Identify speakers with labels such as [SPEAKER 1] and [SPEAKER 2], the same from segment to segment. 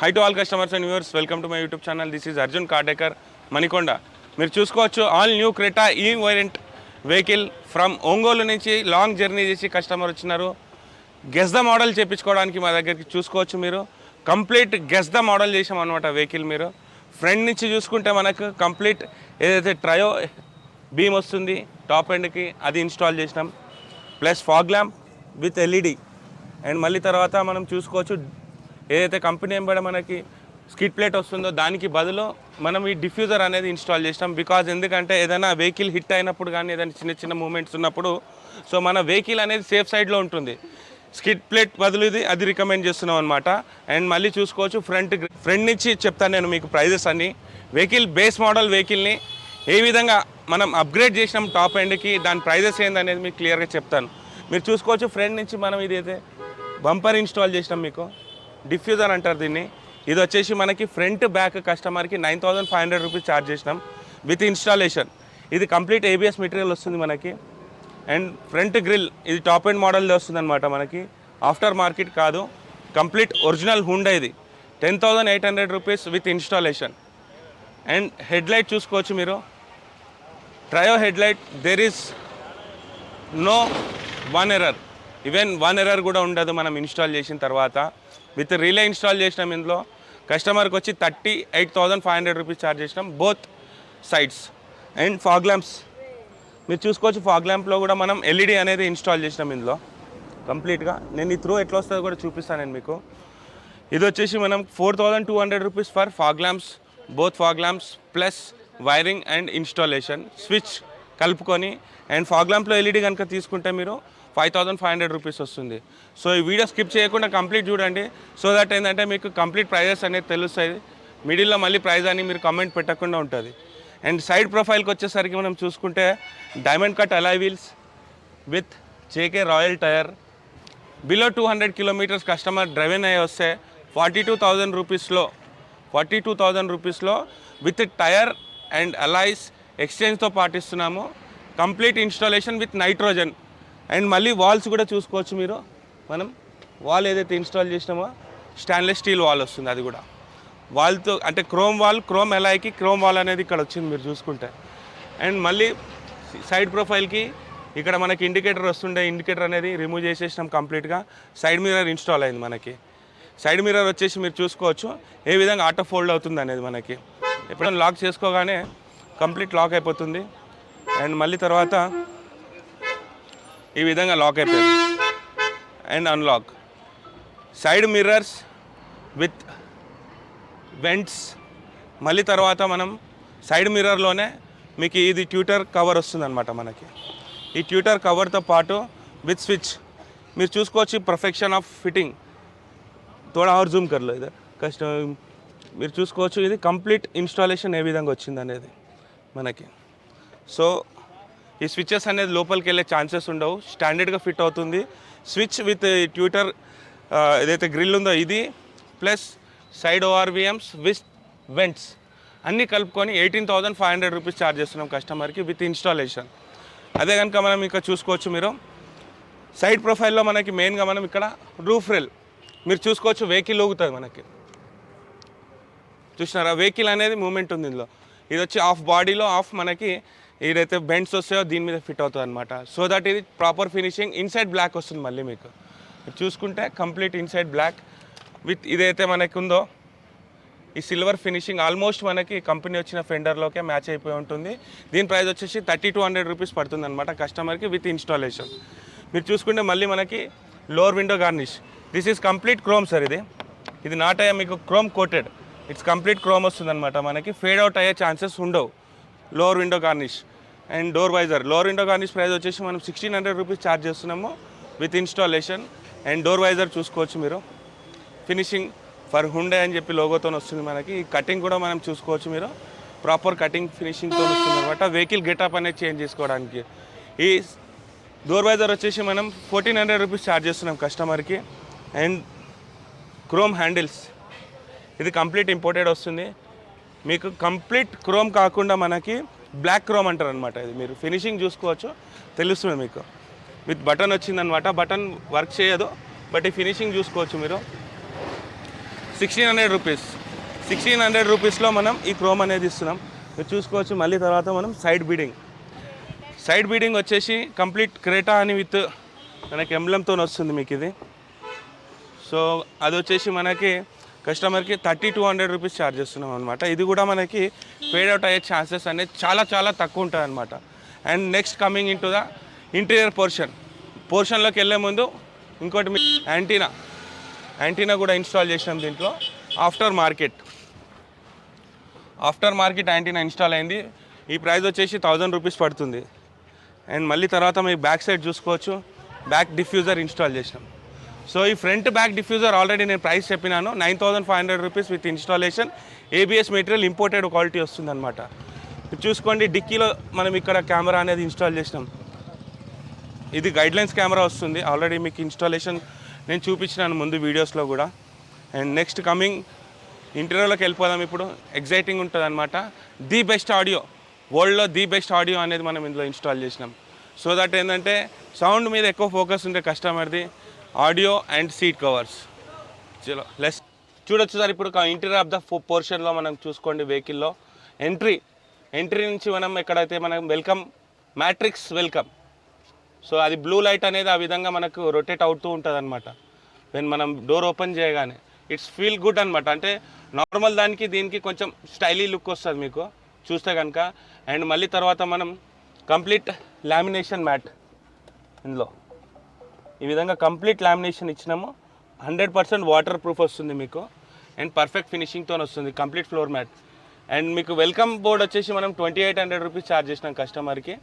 [SPEAKER 1] High to all customers and viewers, welcome to my YouTube channel. This is Arjun car decor, Manikonda. మీరు చూసుకోవచ్చు all new Creta E variant vehicle from Ongole నుంచి long journey చేసి customer వచ్చినారు. Guess the model చేయించుకోవడానికి మా దగ్గరికి చూసుకోవచ్చు. మీరు కంప్లీట్ గెస్ ద మోడల్ చేసాం అనమాట వెహికల్. మీరు ఫ్రంట్ నుంచి చూసుకుంటే మనకు కంప్లీట్ ఏదైతే ట్రయో బీమ్ వస్తుంది టాప్ ఎండ్కి, అది ఇన్స్టాల్ చేసినాం. Plus fog lamp with LED. And మళ్ళీ తర్వాత మనం చూసుకోవచ్చు ఏదైతే కంపెనీ ఎంబడ మనకి స్కిడ్ ప్లేట్ వస్తుందో దానికి బదులు మనం ఈ డిఫ్యూజర్ అనేది ఇన్స్టాల్ చేసినాం. బికాజ్ ఎందుకంటే ఏదైనా వెహికల్ హిట్ అయినప్పుడు కానీ ఏదైనా చిన్న చిన్న మూమెంట్స్ ఉన్నప్పుడు సో మన వెహికల్ అనేది సేఫ్ సైడ్లో ఉంటుంది. స్కిడ్ ప్లేట్ బదులు అది రికమెండ్ చేస్తున్నాం అనమాట. అండ్ మళ్ళీ చూసుకోవచ్చు ఫ్రంట్ నుంచి చెప్తాను నేను మీకు ప్రైజెస్ అన్నీ. వెహికల్ బేస్ మోడల్ వెహికల్ని ఏ విధంగా మనం అప్గ్రేడ్ చేసినాం టాప్ ఎండ్కి, దాని ప్రైజెస్ ఏందనేది మీకు క్లియర్గా చెప్తాను. మీరు చూసుకోవచ్చు ఫ్రంట్ నుంచి మనం ఇదైతే బంపర్ ఇన్స్టాల్ చేసినాం. మీకు డిఫ్యూజర్ అంటారు దీన్ని. ఇది వచ్చేసి మనకి ఫ్రంట్ బ్యాక్ కస్టమర్కి 9,500 రూపీస్ ఛార్జ్ చేసినాం విత్ ఇన్స్టాలేషన్. ఇది కంప్లీట్ ఏబిఎస్ మెటీరియల్ వస్తుంది మనకి. అండ్ ఫ్రంట్ గ్రిల్ ఇది టాప్ ఎండ్ మోడల్ వస్తుంది అనమాట మనకి, ఆఫ్టర్ మార్కెట్ కాదు, కంప్లీట్ ఒరిజినల్ హుండా. ఇది 10,800 rupees with installation. And headlight చూసుకోవచ్చు మీరు, trio headlight. There is no one error, even one error కూడా ఉండదు మనం ఇన్స్టాల్ చేసిన తర్వాత. విత్ రిలే ఇన్స్టాల్ చేసినాం. ఇందులో కస్టమర్కి వచ్చి 38,500 రూపీస్ ఛార్జ్ చేసినాం both sides. And fog lamps మీరు చూసుకోవచ్చు, ఫాగ్ ల్యాంప్లో కూడా మనం ఎల్ఈడి అనేది ఇన్స్టాల్ చేసినాం ఇందులో కంప్లీట్గా. నేను ఈ త్రూ ఎట్లా వస్తుందో కూడా చూపిస్తాను నేను మీకు. ఇది వచ్చేసి మనం 4,200 rupees for fog lamps, both fog lamps plus wiring and installation switch కలుపుకొని. అండ్ ఫాగ్ ల్యాంప్లో ఎల్ఈడి కనుక తీసుకుంటే మీరు 5,500 రూపీస్ వస్తుంది. సో ఈ వీడియో స్కిప్ చేయకుండా కంప్లీట్ చూడండి, సో దట్ ఏంటంటే మీకు కంప్లీట్ ప్రైజెస్ అనేది తెలుస్తుంది. మిడిల్లో మళ్ళీ ప్రైజ్ అని మీరు కమెంట్ పెట్టకుండా ఉంటుంది. అండ్ సైడ్ ప్రొఫైల్కి వచ్చేసరికి మనం చూసుకుంటే diamond cut alloy wheels with JK royal tyre. Below 200 kilometres customer driven అయ్యి వస్తే 42,000 రూపీస్లో విత్ టైర్ అండ్ అలాయ్స్ ఎక్స్చేంజ్తో పాటిస్తున్నాము. Complete installation with nitrogen. And మళ్ళీ వాల్స్ కూడా చూసుకోవచ్చు మీరు. మనం వాల్ ఏదైతే ఇన్స్టాల్ చేసినామో స్టెయిన్లెస్ స్టీల్ వాల్ వస్తుంది. అది కూడా వాల్తో అంటే క్రోమ్ వాల్, క్రోమ్ ఎలాయ్కి క్రోమ్ వాల్ అనేది ఇక్కడ వచ్చింది మీరు చూసుకుంటే. అండ్ మళ్ళీ సైడ్ ప్రొఫైల్కి ఇక్కడ మనకి ఇండికేటర్ వస్తుండే, ఇండికేటర్ అనేది రిమూవ్ చేసేసినాం కంప్లీట్గా. సైడ్ మిర్రర్ ఇన్స్టాల్ అయింది మనకి. సైడ్ మిర్రర్ వచ్చేసి మీరు చూసుకోవచ్చు ఏ విధంగా ఆటో ఫోల్డ్ అవుతుంది అనేది మనకి. ఎప్పుడైనా లాక్ చేసుకోగానే కంప్లీట్ లాక్ అయిపోతుంది. అండ్ మళ్ళీ తర్వాత ఈ విధంగా లాక్ అయిపోయింది. And unlock. Side mirrors with vents. మళ్ళీ తర్వాత మనం సైడ్ మిర్రర్లోనే మీకు ఇది ట్యూటర్ కవర్ వస్తుందన్నమాట మనకి. ఈ ట్యూటర్ కవర్తో పాటు విత్ స్విచ్ మీరు చూసుకోవచ్చు. పర్ఫెక్షన్ ఆఫ్ ఫిట్టింగ్ థోడా और జూమ్ कर लो इधर కస్టమర్. మీరు చూసుకోవచ్చు ఇది కంప్లీట్ ఇన్స్టాలేషన్ ఏ విధంగా వచ్చింది అనేది మనకి. సో ఈ స్విచ్చెస్ అనేది లోపలికి వెళ్ళే ఛాన్సెస్ ఉండవు, స్టాండర్డ్గా ఫిట్ అవుతుంది. స్విచ్ విత్ ట్యూటర్ ఏదైతే గ్రిల్ ఉందో ఇది plus side ORVMs with vents అన్నీ కలుపుకొని 18,500 రూపీస్ ఛార్జ్ చేస్తున్నాం కస్టమర్కి విత్ ఇన్స్టాలేషన్. అదే కనుక మనం ఇక్కడ చూసుకోవచ్చు మీరు సైడ్ ప్రొఫైల్లో మనకి మెయిన్గా మనం ఇక్కడ రూఫ్ రెల్ మీరు చూసుకోవచ్చు. వెహికల్ ఊగుతుంది మనకి, చూసినారా? వెహికల్ అనేది మూమెంట్ ఉంది ఇందులో. ఇది వచ్చి ఆఫ్ బాడీలో ఆఫ్ మనకి ఏదైతే బెండ్స్ వస్తాయో దీని మీద ఫిట్ అవుతుంది అనమాట. సో దట్ ఇది ప్రాపర్ ఫినిషింగ్. ఇన్సైడ్ బ్లాక్ వస్తుంది మళ్ళీ మీకు చూసుకుంటే కంప్లీట్ ఇన్సైడ్ బ్లాక్ విత్ ఇదైతే మనకి ఉందో ఈ సిల్వర్ ఫినిషింగ్. ఆల్మోస్ట్ మనకి కంపెనీ వచ్చిన ఫెండర్లోకే మ్యాచ్ అయిపోయి ఉంటుంది. దీని ప్రైస్ వచ్చేసి 3,200 రూపీస్ పడుతుంది అనమాట కస్టమర్కి విత్ ఇన్స్టాలేషన్. మీరు చూసుకుంటే మళ్ళీ మనకి lower window garnish. This is complete chrome sir. ఇది నాట్ అయ్యే మీకు chrome coated, it's complete chrome వస్తుంది అనమాట మనకి. ఫేడ్ అవుట్ అయ్యే ఛాన్సెస్ ఉండవు. Lower window garnish and door visor. Lower window garnish price వచ్చేసి మనం 1,600 రూపీస్ ఛార్జ్ చేస్తున్నాము with installation. And door visor చూసుకోవచ్చు మీరు. ఫినిషింగ్ ఫర్ హుండే అని చెప్పి లోగోతో వస్తుంది మనకి. ఈ కటింగ్ కూడా మనం చూసుకోవచ్చు మీరు, ప్రాపర్ కటింగ్ ఫినిషింగ్తో వస్తుంది అనమాట. వెహికల్ గెటప్ అనేది చేంజ్ చేసుకోవడానికి. ఈ డోర్ వైజర్ వచ్చేసి మనం 1,400 రూపీస్ ఛార్జ్ చేస్తున్నాం కస్టమర్కి. అండ్ క్రోమ్ హ్యాండిల్స్ ఇది కంప్లీట్ ఇంపోర్టెడ్ వస్తుంది మీకు. కంప్లీట్ క్రోమ్ కాకుండా మనకి బ్లాక్ క్రోమ్ అంటారు అనమాట. ఇది మీరు ఫినిషింగ్ చూసుకోవచ్చు, తెలుస్తుంది మీకు. విత్ బటన్ వచ్చిందనమాట. బటన్ వర్క్ చేయదు, బట్ ఈ ఫినిషింగ్ చూసుకోవచ్చు మీరు. 1600 రూపీస్. 1600 రూపీస్లో మనం ఈ క్రోమ్ అనేది ఇస్తున్నాం. మీరు చూసుకోవచ్చు. మళ్ళీ తర్వాత మనం సైడ్ బీడింగ్ వచ్చేసి కంప్లీట్ క్రేటా అని విత్ మనకి ఎంబ్లంతో వస్తుంది మీకు ఇది. సో అది వచ్చేసి మనకి కస్టమర్కి 3200 రూపీస్ ఛార్జ్ చేస్తున్నాం అనమాట. ఇది కూడా మనకి ఫేడ్ అవుట్ అయ్యే ఛాన్సెస్ అనేది చాలా చాలా తక్కువ ఉంటుంది అనమాట. And next coming in to the interior పోర్షన్లోకి వెళ్ళే ముందు ఇంకోటి మీ యాంటీనా కూడా ఇన్స్టాల్ చేసినాం దీంట్లో. ఆఫ్టర్ మార్కెట్ యాంటీనా ఇన్స్టాల్ అయింది. ఈ ప్రైస్ వచ్చేసి 1000 రూపీస్ పడుతుంది. అండ్ మళ్ళీ తర్వాత మీ బ్యాక్ సైడ్ చూసుకోవచ్చు. బ్యాక్ డిఫ్యూజర్ ఇన్స్టాల్ చేసినాం. సో ఈ ఫ్రంట్ బ్యాక్ డిఫ్యూజర్ ఆల్రెడీ నేను ప్రైస్ చెప్పినాను. 9500 rupees with installation. ABS material imported quality వస్తుంది అనమాట. చూసుకోండి, డిక్కీలో మనం ఇక్కడ కెమెరా అనేది ఇన్స్టాల్ చేసినాం. ఇది గైడ్లైన్స్ కెమెరా వస్తుంది. ఆల్రెడీ మీకు ఇన్స్టాలేషన్ నేను చూపించినాను ముందు వీడియోస్లో కూడా. అండ్ నెక్స్ట్ కమింగ్ ఇంటీరియర్లోకి వెళ్ళిపోదాం. ఇప్పుడు ఎగ్జైటింగ్ ఉంటుంది అనమాట. ది బెస్ట్ ఆడియో, వరల్డ్లో ది బెస్ట్ ఆడియో అనేది మనం ఇందులో ఇన్స్టాల్ చేసినాం. సో దట్ ఏంటంటే సౌండ్ మీద ఎక్కువ ఫోకస్ ఉంటే కస్టమర్ది, ఆడియో అండ్ సీట్ కవర్స్. చలో లెస్ చూడొచ్చు సార్. ఇప్పుడు ఇంటీరియర్ ఆఫ్ ద పోర్షన్లో మనం చూసుకోండి. వెహికల్లో ఎంట్రీ నుంచి మనం ఎక్కడైతే మనం మ్యాట్రిక్స్ వెల్కమ్. సో అది బ్లూ లైట్ అనేది ఆ విధంగా మనకు రొటేట్ అవుతూ ఉంటుంది అనమాట. వెన్ మనం డోర్ ఓపెన్ చేయగానే ఇట్స్ ఫీల్ గుడ్ అనమాట. అంటే నార్మల్ దానికి దీనికి కొంచెం స్టైలీ లుక్ వస్తుంది మీకు చూస్తే కనుక. అండ్ మళ్ళీ తర్వాత మనం కంప్లీట్ లామినేషన్ మ్యాట్ ఇందులో ఈ విధంగా కంప్లీట్ లామినేషన్ ఇచ్చినాము. 100% వాటర్ ప్రూఫ్ వస్తుంది మీకు. అండ్ పర్ఫెక్ట్ ఫినిషింగ్తో వస్తుంది కంప్లీట్ ఫ్లోర్ మ్యాట్. అండ్ మీకు వెల్కమ్ బోర్డ్ వచ్చేసి మనం 2800 రూపీస్ ఛార్జ్ చేసినాం కస్టమర్కి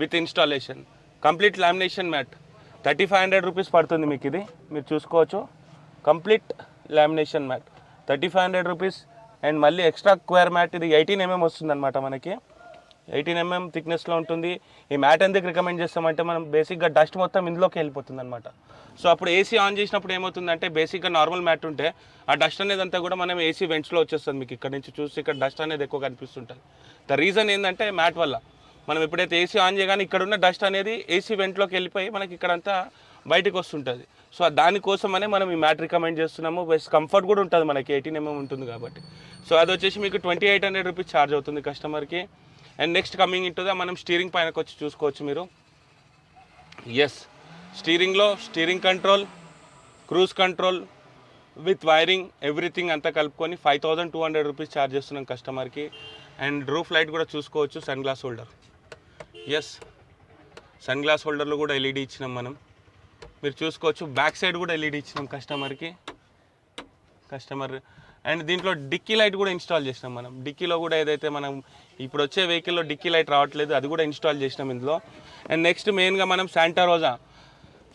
[SPEAKER 1] with installation. Complete lamination mat 3500 rupees పడుతుంది మీకు. ఇది మీరు చూసుకోవచ్చు. Complete lamination mat 3500 rupees. And మళ్ళీ ఎక్స్ట్రా స్క్వేర్ మ్యాట్ ఇది 18 mm వస్తుంది అనమాట. మనకి 18 mm థిక్నెస్లో ఉంటుంది. ఈ మ్యాట్ ఎందుకు రికమెండ్ చేస్తామంటే మనం బేసిక్గా డస్ట్ మొత్తం ఇందులోకి వెళ్ళిపోతుంది అనమాట. సో అప్పుడు ఏసీ ఆన్ చేసినప్పుడు ఏమవుతుందంటే బేసిక్గా నార్మల్ మ్యాట్ ఉంటే ఆ డస్ట్ అనేది అంతా కూడా మనం ఏసీ వెంట్స్లో వచ్చేస్తుంది. మీకు ఇక్కడ నుంచి చూసి ఇక్కడ డస్ట్ అనేది ఎక్కువ కనిపిస్తుంటుంది. ద రీజన్ ఏంటంటే మ్యాట్ వల్ల మనం ఎప్పుడైతే ఏసీ ఆన్ చేయగానే ఇక్కడ ఉన్న డస్ట్ అనేది ఏసీ వెంట్లోకి వెళ్ళిపోయి మనకి ఇక్కడంతా బయటకు వస్తుంటుంది. సో దానికోసమనే మనం ఈ మ్యాట్ రికమెండ్ చేస్తున్నాము. బెస్ట్ కంఫర్ట్ కూడా ఉంటుంది మనకి. 18 mm ఉంటుంది కాబట్టి. సో అది వచ్చేసి మీకు 2800 రూపీస్ ఛార్జ్ అవుతుంది కస్టమర్కి. అండ్ నెక్స్ట్ కమింగ్ ఇంటుందా మనం స్టీరింగ్ పైనకి వచ్చి చూసుకోవచ్చు మీరు. ఎస్, స్టీరింగ్లో steering control, cruise control with wiring everything అంతా కలుపుకొని 5200 రూపీస్ ఛార్జ్ చేస్తున్నాం కస్టమర్కి. అండ్ రూఫ్ లైట్ కూడా చూసుకోవచ్చు. Sun glass holder. Yes, sun glass హోల్డర్లో కూడా ఎల్ఈడి ఇచ్చినాం మనం. మీరు చూసుకోవచ్చు. బ్యాక్ సైడ్ కూడా ఎల్ఈడి ఇచ్చినాం కస్టమర్. అండ్ దీంట్లో డిక్కీ లైట్ కూడా ఇన్స్టాల్ చేసినాం మనం. డిక్కీలో కూడా ఏదైతే మనం ఇప్పుడు వచ్చే వెహికల్లో డిక్కీ లైట్ రావట్లేదు అది కూడా ఇన్స్టాల్ చేసినాం ఇందులో. అండ్ నెక్స్ట్ మెయిన్గా మనం శాంటారోజా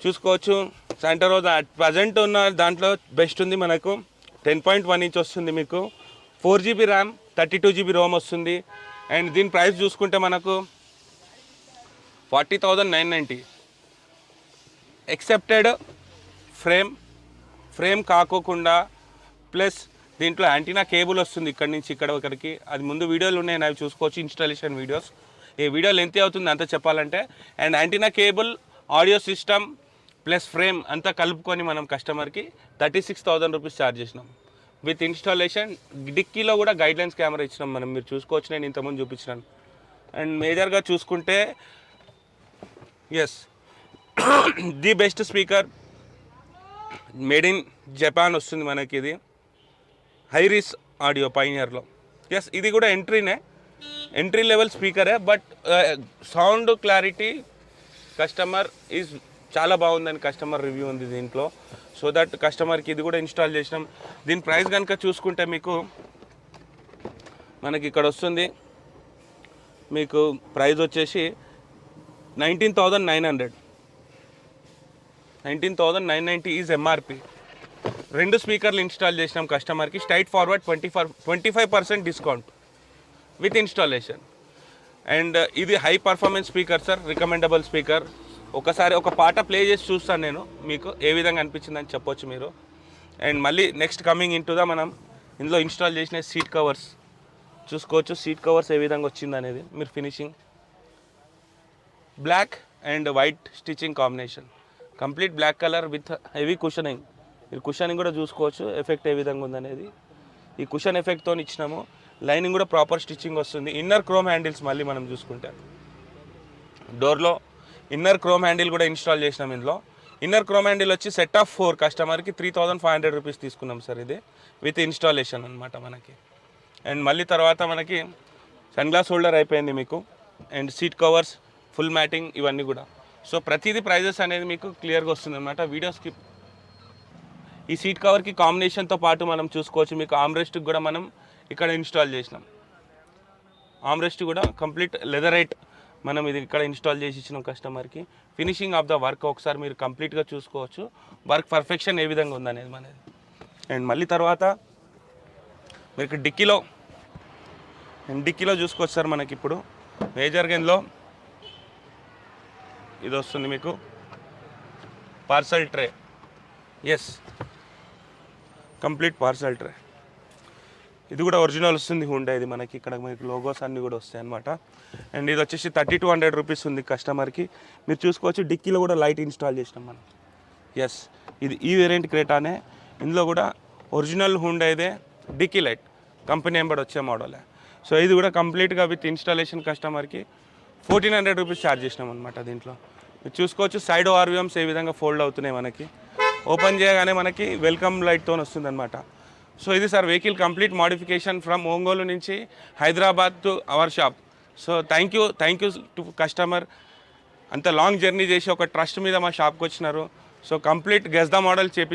[SPEAKER 1] చూసుకోవచ్చు. శాంటారోజా అట్ ప్రజెంట్ ఉన్న దాంట్లో బెస్ట్ ఉంది మనకు. 10.1 inch వస్తుంది మీకు. 4GB ర్యామ్, 32GB రోమ్ వస్తుంది. అండ్ దీని ప్రైస్ చూసుకుంటే మనకు 40,990. ఎక్సెప్టెడ్ ఫ్రేమ్ కాకోకుండా ప్లస్ దీంట్లో యాంటీనా కేబుల్ వస్తుంది ఇక్కడ నుంచి ఇక్కడ ఒకరికి. అది ముందు వీడియోలు ఉన్నాయి, అవి చూసుకోవచ్చు. Installation videos. ఈ వీడియో లెంత్ అవుతుంది అంతా చెప్పాలంటే. And antenna cable, audio system plus frame అంతా కలుపుకొని మనం కస్టమర్కి 36,000 రూపీస్ ఛార్జ్ చేసినాం విత్ ఇన్స్టాలేషన్. డిక్కీలో కూడా గైడ్లైన్స్ కెమెరా ఇచ్చినాం మనం. మీరు చూసుకోవచ్చు, నేను ఇంతకుముందు చూపించినాను. అండ్ మేజర్గా చూసుకుంటే yes, the best speaker made in Japan వస్తుంది మనకి. ఇది హైరిస్ ఆడియో పైనియర్లో. ఎస్, ఇది కూడా ఎంట్రీ లెవెల్ స్పీకరే. But sound clarity customer is చాలా బాగుందని కస్టమర్ రివ్యూ ఉంది దీంట్లో. సో దట్ కస్టమర్కి ఇది కూడా ఇన్స్టాల్ చేసినాం. దీని ప్రైస్ కనుక చూసుకుంటే మీకు మనకి ఇక్కడ వస్తుంది. మీకు ప్రైస్ వచ్చేసి 19,990 ఈజ్ ఎంఆర్పి. 2 స్పీకర్లు ఇన్స్టాల్ చేసినాం కస్టమర్కి. Straight forward 25% discount with installation. And ఇది high performance speaker sir, recommendable speaker. ఒకసారి ఒక పాట ప్లే చేసి చూస్తాను నేను, మీకు ఏ విధంగా అనిపించిందని చెప్పొచ్చు మీరు. అండ్ మళ్ళీ నెక్స్ట్ కమింగ్ ఇంటుదా మనం ఇందులో ఇన్స్టాల్ చేసిన సీట్ కవర్స్ చూసుకోవచ్చు. సీట్ కవర్స్ ఏ విధంగా వచ్చింది అనేది మీరు. Finishing black and white stitching combination, complete black colour with heavy cushioning. మీరు కుషనింగ్ కూడా చూసుకోవచ్చు ఎఫెక్ట్ ఏ విధంగా ఉందనేది. ఈ కుషన్ ఎఫెక్ట్తో ఇచ్చినాము. లైనింగ్ కూడా ప్రాపర్ స్టిచ్చింగ్ వస్తుంది. ఇన్నర్ క్రోమ్ హ్యాండిల్స్ మళ్ళీ మనం చూసుకుంటే డోర్లో ఇన్నర్ క్రోమ్ హ్యాండిల్ కూడా ఇన్స్టాల్ చేసినాం. ఇందులో ఇన్నర్ క్రోమ్ హ్యాండిల్ వచ్చి సెట్ ఆఫ్ 4 కస్టమర్కి 3500 రూపీస్ తీసుకున్నాం సార్. ఇది విత్ ఇన్స్టాలేషన్ అనమాట మనకి. అండ్ మళ్ళీ తర్వాత మనకి సన్ గ్లాస్ హోల్డర్ అయిపోయింది మీకు. And seat covers, full matting ఇవన్నీ కూడా. సో ప్రతిదీ ప్రైజెస్ అనేది మీకు క్లియర్గా వస్తుంది అనమాట. Video skip. ఈ సీట్ కవర్కి కాంబినేషన్తో పాటు మనం చూసుకోవచ్చు మీకు ఆమ్రెస్ట్కి కూడా మనం ఇక్కడ ఇన్స్టాల్ చేసినాం. ఆమ్రెస్ట్ కూడా కంప్లీట్ లెదరైట్ మనం ఇది ఇక్కడ ఇన్స్టాల్ చేసి ఇచ్చినాం కస్టమర్కి. ఫినిషింగ్ ఆఫ్ ద వర్క్ ఒకసారి మీరు కంప్లీట్గా చూసుకోవచ్చు. వర్క్ పర్ఫెక్షన్ ఏ విధంగా ఉందనేది మనది. అండ్ మళ్ళీ తర్వాత మీకు డిక్కీలో చూసుకోవచ్చు సార్. మనకి ఇప్పుడు మేజర్గా ఇందులో ఇది వస్తుంది మీకు parcel tray. Yes, complete parcel tray. ఇది కూడా ఒరిజినల్ వస్తుంది హుండా. ఇది మనకి ఇక్కడ మీకు లోగోస్ అన్నీ కూడా వస్తాయి అనమాట. అండ్ ఇది వచ్చేసి 3200 రూపీస్ ఉంది కస్టమర్కి. మీరు చూసుకోవచ్చు డిక్కీలో కూడా లైట్ ఇన్స్టాల్ చేసినాం మనం. ఎస్, ఇది ఈ వేరియంట్ క్రేటానే. ఇందులో కూడా ఒరిజినల్ హుండా ఇదే డిక్కీ లైట్ కంపెనీ ఎంబడి వచ్చే మోడలే. సో ఇది కూడా కంప్లీట్గా విత్ ఇన్స్టాలేషన్ కస్టమర్కి 1400 రూపీస్ ఛార్జ్ చేసినాం అనమాట. దీంట్లో మీరు చూసుకోవచ్చు సైడ్ ఆర్విఎమ్స్ ఏ విధంగా ఫోల్డ్ అవుతున్నాయి మనకి. ఓపెన్ చేయగానే మనకి వెల్కమ్ లైట్తో వస్తుంది అనమాట. సో ఇది sir vehicle complete modification from Ongole నుంచి Hyderabad to our shop. So thank you to customer. అంత లాంగ్ జర్నీ చేసి ఒక ట్రస్ట్ మీద మా షాప్కి వచ్చినారు. So complete guess the model చేపించి